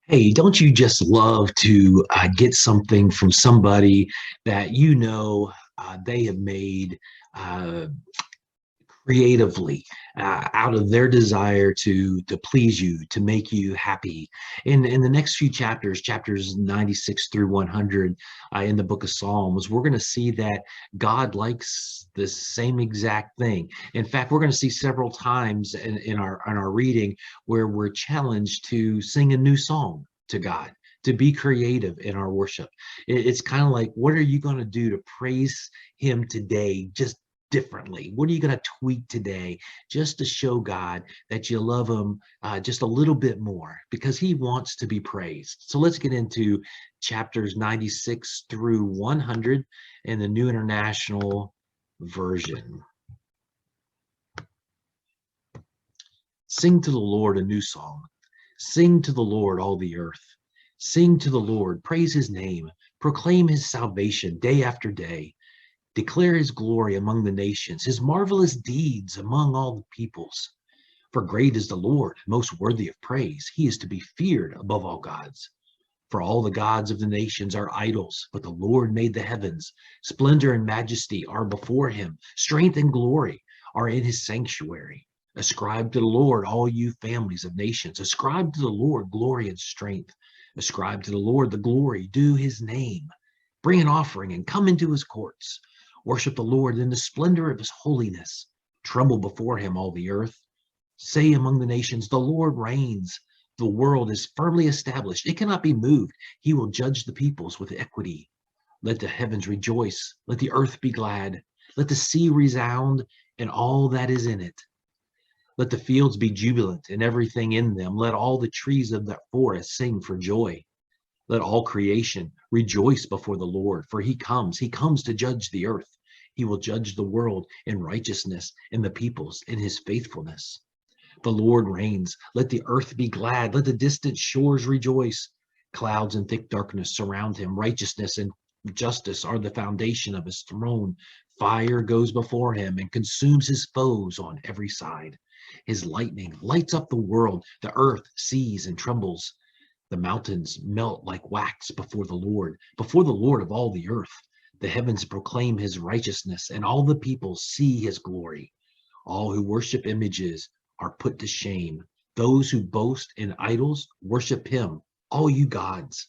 Hey, don't you just love to get something from somebody that they have made uh, creatively out of their desire to please you, to make you happy? In the next few chapters, chapters 96 through 100 in the book of Psalms, we're going to see that God likes the same exact thing. In fact, we're going to see several times in our reading where we're challenged to sing a new song to God, to be creative in our worship. It's kind of like, what are you going to do to praise Him today, just differently? What are you going to tweak today just to show God that you love Him just a little bit more, because He wants to be praised? So let's get into chapters 96 through 100 in the New International Version. Sing to the Lord a new song. Sing to the Lord, all the earth. Sing to the Lord, praise His name, proclaim His salvation day after day. Declare His glory among the nations, His marvelous deeds among all the peoples. For great is the Lord, most worthy of praise. He is to be feared above all gods. For all the gods of the nations are idols, but the Lord made the heavens. Splendor and majesty are before Him. Strength and glory are in His sanctuary. Ascribe to the Lord, all you families of nations. Ascribe to the Lord glory and strength. Ascribe to the Lord the glory due His name. Bring an offering and come into His courts. Worship the Lord in the splendor of His holiness. Tremble before Him, all the earth. Say among the nations, the Lord reigns. The world is firmly established. It cannot be moved. He will judge the peoples with equity. Let the heavens rejoice. Let the earth be glad. Let the sea resound and all that is in it. Let the fields be jubilant and everything in them. Let all the trees of the forest sing for joy. Let all creation rejoice before the Lord, for He comes to judge the earth. He will judge the world in righteousness and the peoples in His faithfulness. The Lord reigns. Let the earth be glad. Let the distant shores rejoice. Clouds and thick darkness surround Him. Righteousness and justice are the foundation of His throne. Fire goes before Him and consumes His foes on every side. His lightning lights up the world. The earth sees and trembles. The mountains melt like wax before the Lord of all the earth. The heavens proclaim His righteousness, and all the people see His glory. All who worship images are put to shame. Those who boast in idols worship Him, all you gods.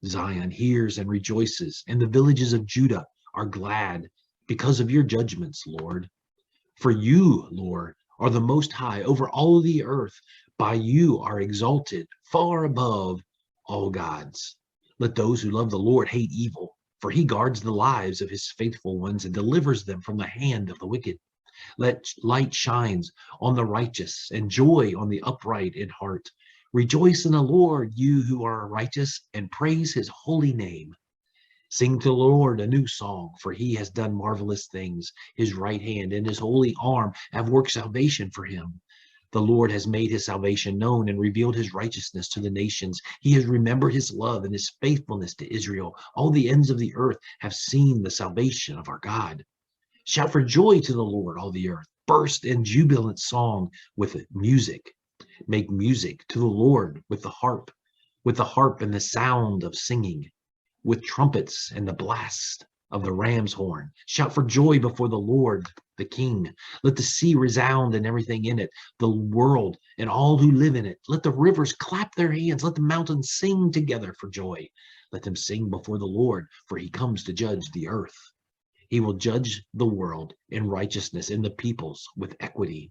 Zion hears and rejoices, and the villages of Judah are glad because of your judgments, Lord. For you, Lord, are the most high over all the earth. By you are exalted far above all gods. Let those who love the Lord hate evil, for He guards the lives of His faithful ones and delivers them from the hand of the wicked. Let light shines on the righteous and joy on the upright in heart. Rejoice in the Lord, you who are righteous, and praise His holy name. Sing to the Lord a new song, for He has done marvelous things. His right hand and His holy arm have worked salvation for Him. The Lord has made His salvation known and revealed His righteousness to the nations. He has remembered His love and His faithfulness to Israel. All the ends of the earth have seen the salvation of our God. Shout for joy to the Lord, all the earth. Burst in jubilant song with music. Make music to the Lord with the harp and the sound of singing, with trumpets and the blast of the ram's horn. Shout for joy before the Lord, the King. Let the sea resound and everything in it, the world and all who live in it. Let the rivers clap their hands. Let the mountains sing together for joy. Let them sing before the Lord, for He comes to judge the earth. He will judge the world in righteousness and the peoples with equity.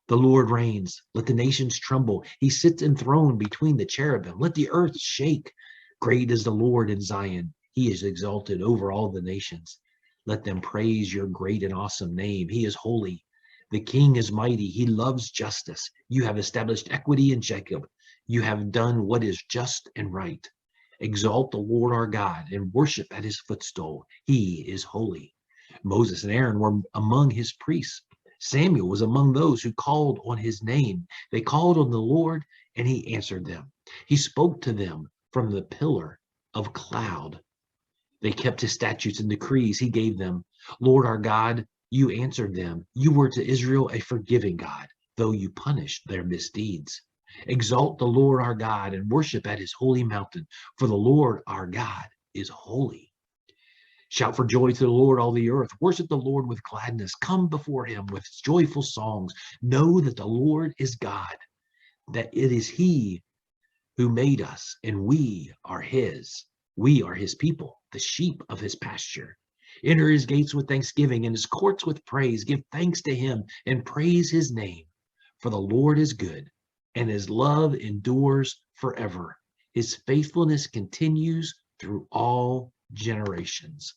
The Lord reigns. Let the nations tremble. He sits enthroned between the cherubim. Let the earth shake. Great is the Lord in Zion. He is exalted over all the nations. Let them praise your great and awesome name. He is holy. The King is mighty. He loves justice. You have established equity in Jacob. You have done what is just and right. Exalt the Lord our God and worship at His footstool. He is holy. Moses and Aaron were among His priests. Samuel was among those who called on His name. They called on the Lord, and He answered them. He spoke to them from the pillar of cloud. They kept His statutes and decrees He gave them. Lord our God, you answered them. You were to Israel a forgiving God, though you punished their misdeeds. Exalt the Lord our God and worship at his holy mountain, for the Lord our God is holy. Shout for joy to the Lord, all the earth. Worship the Lord with gladness. Come before him with joyful songs. Know that the Lord is God, that it is he who made us, and we are his. We are his people, the sheep of his pasture. Enter his gates with thanksgiving and his courts with praise. Give thanks to him and praise his name. For the Lord is good, and his love endures forever. His faithfulness continues through all generations.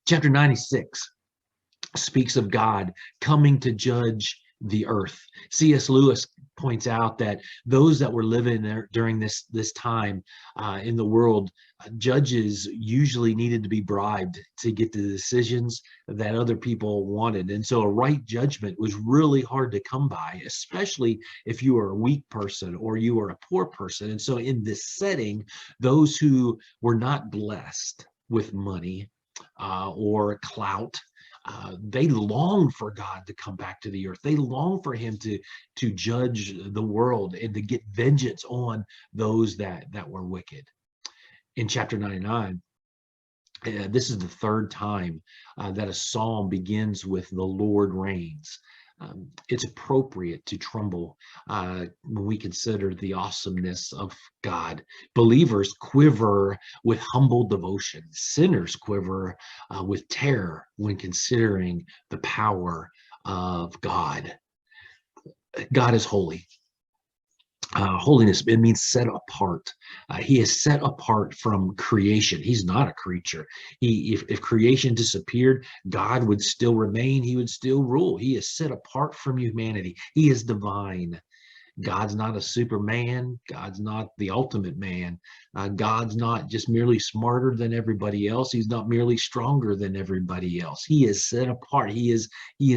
Chapter 96 speaks of God coming to judge the earth. C.S. Lewis points out that those that were living there during this time in the world, judges usually needed to be bribed to get the decisions that other people wanted. And so a right judgment was really hard to come by, especially if you were a weak person or you were a poor person. And so in this setting, those who were not blessed with money or clout, they long for God to come back to the earth. They long for him to judge the world and to get vengeance on those that were wicked. In chapter 99, this is the third time that a psalm begins with "the Lord reigns." It's appropriate to tremble when we consider the awesomeness of God. Believers quiver with humble devotion. Sinners quiver with terror when considering the power of God. God is holy. Holiness, it means set apart. He is set apart from creation. He's not a creature. If creation disappeared, God would still remain. He would still rule. He is set apart from humanity. He is divine. God's not a superman. God's not the ultimate man. God's not just merely smarter than everybody else. He's not merely stronger than everybody else. He is set apart. He is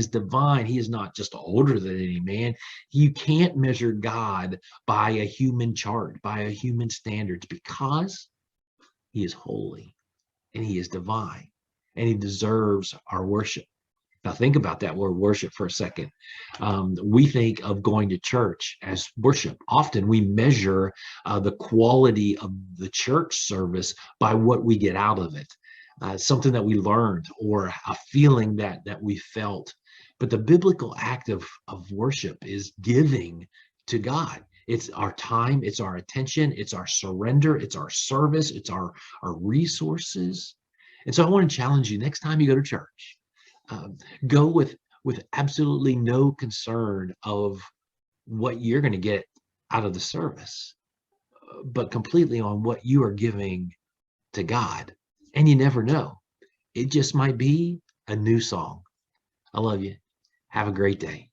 divine. He is not just older than any man. You can't measure God by a human chart, by a human standards, because he is holy and he is divine and he deserves our worship. Now think about that word worship for a second. We think of going to church as worship. Often we measure the quality of the church service by what we get out of it, something that we learned or a feeling that we felt. But the biblical act of worship is giving to God. It's our time, it's our attention, it's our surrender, it's our service, it's our resources. And so I want to challenge you next time you go to church. Go with absolutely no concern of what you're going to get out of the service, but completely on what you are giving to God. And you never know. It just might be a new song. I love you. Have a great day.